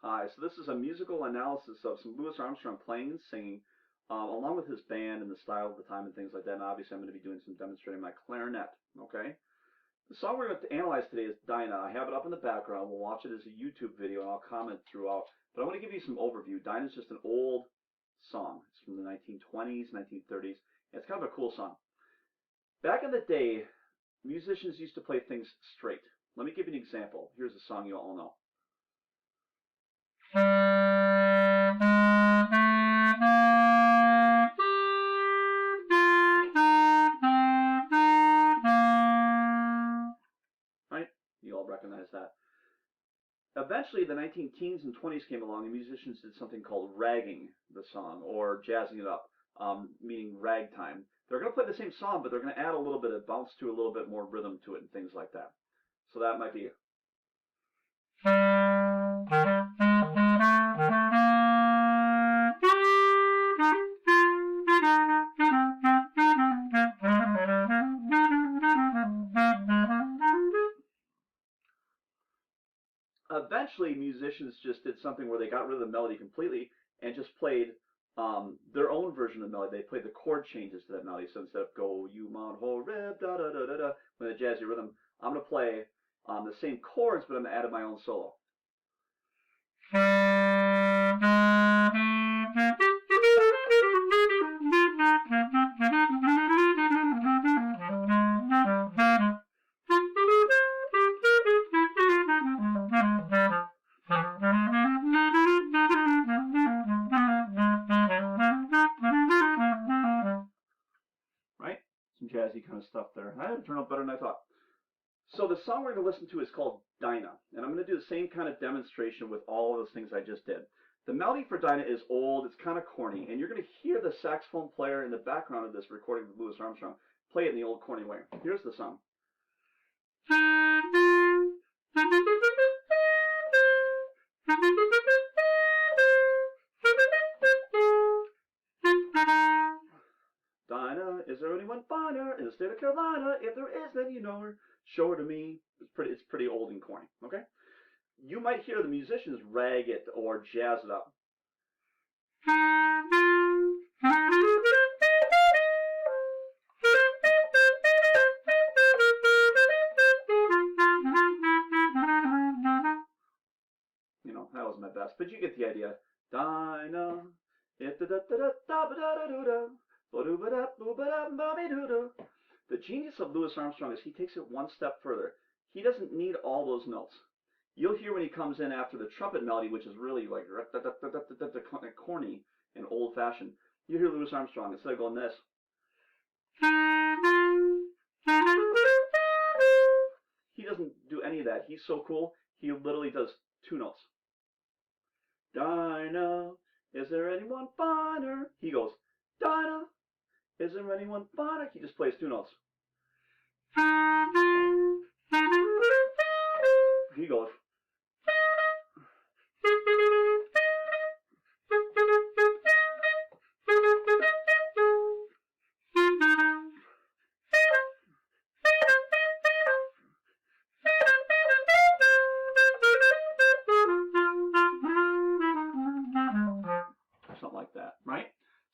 Hi, so this is a musical analysis of some Louis Armstrong playing and singing, along with his band and the style of the time and things like that. And obviously, I'm going to be doing some demonstrating my clarinet. Okay. The song we're going to analyze today is Dinah. I have it up in the background. We'll watch it as a YouTube video, and I'll comment throughout. But I want to give you some overview. Dinah is just an old song. It's from the 1920s, 1930s. And it's kind of a cool song. Back in the day, musicians used to play things straight. Let me give you an example. Here's a song you all know. Right? You all recognize that. Eventually, the 19 teens and 20s came along, and musicians did something called ragging the song, or jazzing it up, meaning ragtime. They're going to play the same song, but they're going to add a little bit of bounce to it, a little bit more rhythm to it, and things like that. So that might be eventually musicians just did something where they got rid of the melody completely and just played their own version of the melody. They played the chord changes to that melody. So instead of go, you, mon, ho, re, da, da, da, da, da, with a jazzy rhythm, I'm going to play the same chords, but I'm going to add my own solo. Right? Some jazzy kind of stuff there. It turned out better than I thought. So the song we're going to listen to is called Dinah, and I'm going to do the same kind of demonstration with all of those things I just did. The melody for Dinah is old, it's kind of corny, and you're going to hear the saxophone player in the background of this recording of Louis Armstrong play it in the old corny way. Here's the song. Dinah, is there anyone finer in the state of Carolina? If there is, then you know her. Show her to me. It's pretty old and corny. Okay. You might hear the musicians rag it or jazz it up. You know, that wasn't my best, but you get the idea. Dinah, the genius of Louis Armstrong is he takes it one step further. He doesn't need all those notes. You'll hear when he comes in after the trumpet melody, which is really like corny and old-fashioned. You hear Louis Armstrong, instead of going this, he doesn't do any of that. He's so cool, he literally does two notes. Dinah, is there anyone finer? He goes, Dinah, is there anyone finer? He just plays two notes. He goes. Something like that, right?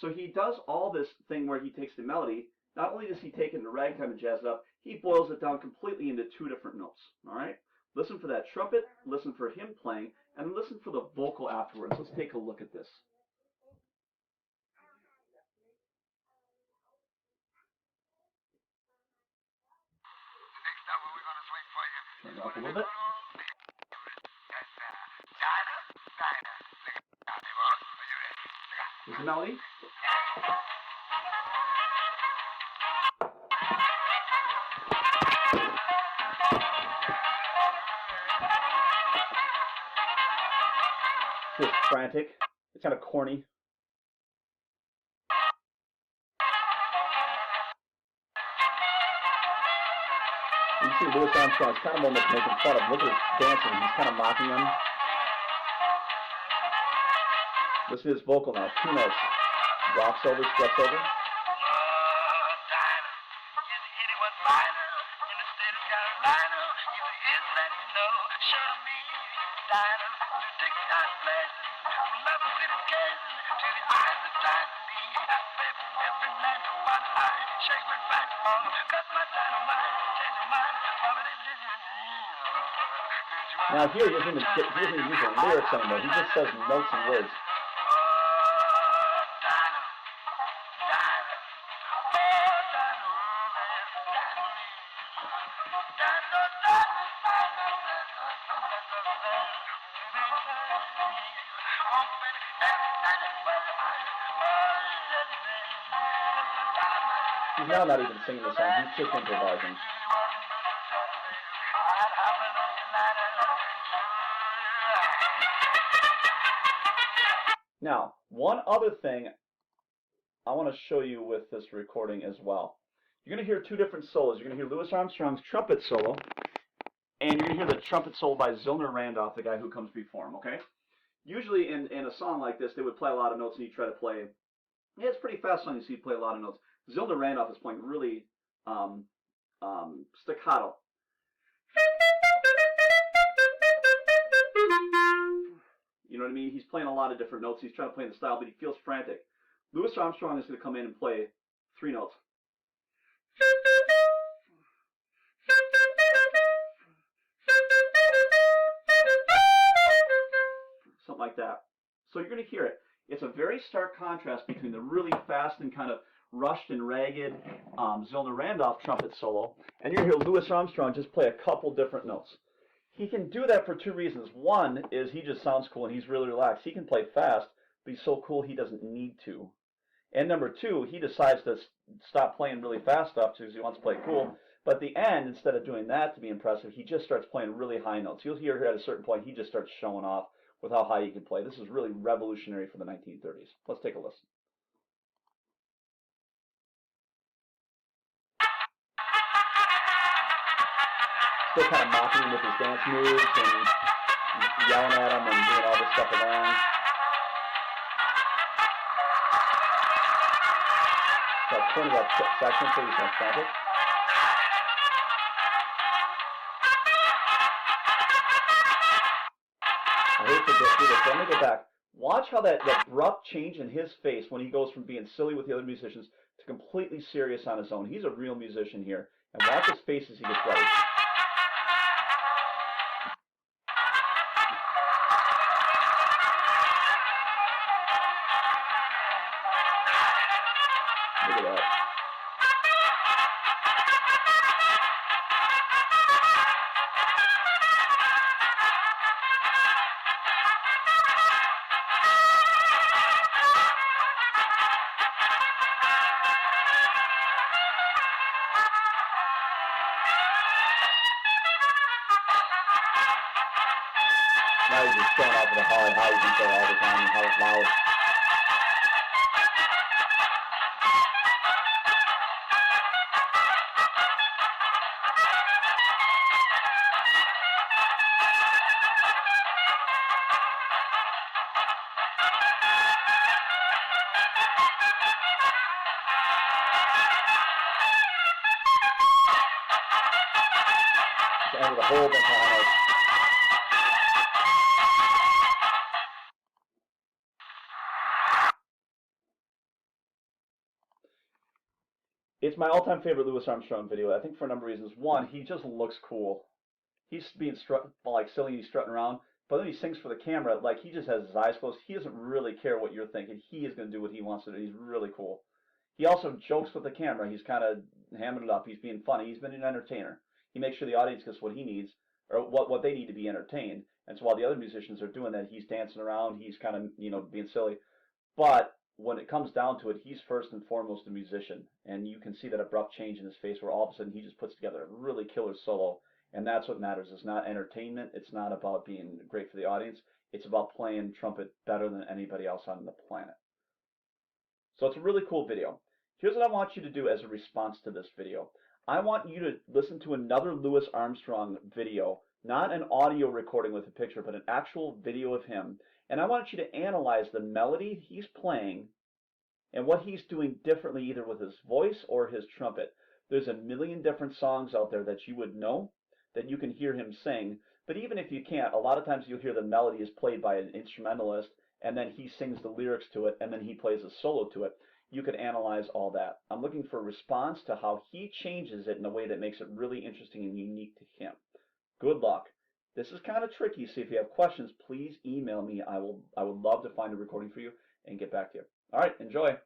So he does all this thing where he takes the melody. Not only does he take it into ragtime and jazz it up, he boils it down completely into two different notes. All right? Listen for that trumpet, listen for him playing, and listen for the vocal afterwards. Let's take a look at this. Turn it up a little bit. Here's the melody. It's frantic. It's kind of corny. You see Louis Armstrong's kind of almost making fun of. Look at his dancing. He's kind of mocking them. Listen to his vocal now. Two notes. Rocks over, steps over. Dinah. Now here he doesn't even use the lyrics anymore. He just says notes and words. He's now not even singing the song. He's just improvising. Now, one other thing I want to show you with this recording as well. You're going to hear two different solos. You're going to hear Louis Armstrong's trumpet solo, and you're going to hear the trumpet solo by Dorner Randolph, the guy who comes before him, okay? Usually in a song like this, they would play a lot of notes, and you try to play, yeah, it's a pretty fast song, you see you play a lot of notes. Dorner Randolph is playing really staccato. You know what I mean? He's playing a lot of different notes. He's trying to play in the style, but he feels frantic. Louis Armstrong is going to come in and play three notes. Something like that. So you're going to hear it. It's a very stark contrast between the really fast and kind of rushed and ragged Dorner Randolph trumpet solo, and you're going to hear Louis Armstrong just play a couple different notes. He can do that for two reasons. One is he just sounds cool and he's really relaxed. He can play fast, but he's so cool he doesn't need to. And number two, he decides to stop playing really fast stuff because he wants to play cool. But at the end, instead of doing that to be impressive, he just starts playing really high notes. You'll hear at a certain point he just starts showing off with how high he can play. This is really revolutionary for the 1930s. Let's take a listen. Still kind of mocking him with his dance moves and yelling at him and doing all this stuff along. So it's pointing that section so he's not frantic. I hate to do this, but let me go back. Watch how that abrupt change in his face when he goes from being silly with the other musicians to completely serious on his own. He's a real musician here. And watch his face as he gets ready. Look at that. Now he's just showing off with how high he can play all the time and how it's loud. Just end with a whole bunch of high notes. It's my all-time favorite Louis Armstrong video, I think for a number of reasons. One, he just looks cool. He's being like silly, he's strutting around, but then he sings for the camera, like he just has his eyes closed. He doesn't really care what you're thinking. He is going to do what he wants to do. He's really cool. He also jokes with the camera. He's kind of hamming it up. He's being funny. He's been an entertainer. He makes sure the audience gets what he needs, or what they need to be entertained. And so while the other musicians are doing that, he's dancing around. He's kind of, being silly. But when it comes down to it, he's first and foremost a musician. And you can see that abrupt change in his face where all of a sudden he just puts together a really killer solo. And that's what matters. It's not entertainment. It's not about being great for the audience. It's about playing trumpet better than anybody else on the planet. So it's a really cool video. Here's what I want you to do as a response to this video. I want you to listen to another Louis Armstrong video, not an audio recording with a picture, but an actual video of him. And I want you to analyze the melody he's playing and what he's doing differently either with his voice or his trumpet. There's a million different songs out there that you would know, that you can hear him sing, But even if you can't, a lot of times you'll hear the melody is played by an instrumentalist, and then he sings the lyrics to it, and then he plays a solo to it. You could analyze all that. I'm looking for a response to how he changes it in a way that makes it really interesting and unique to him. Good luck. This is kind of tricky, so if you have questions, please email me. I would love to find a recording for you and get back to you. All right, enjoy.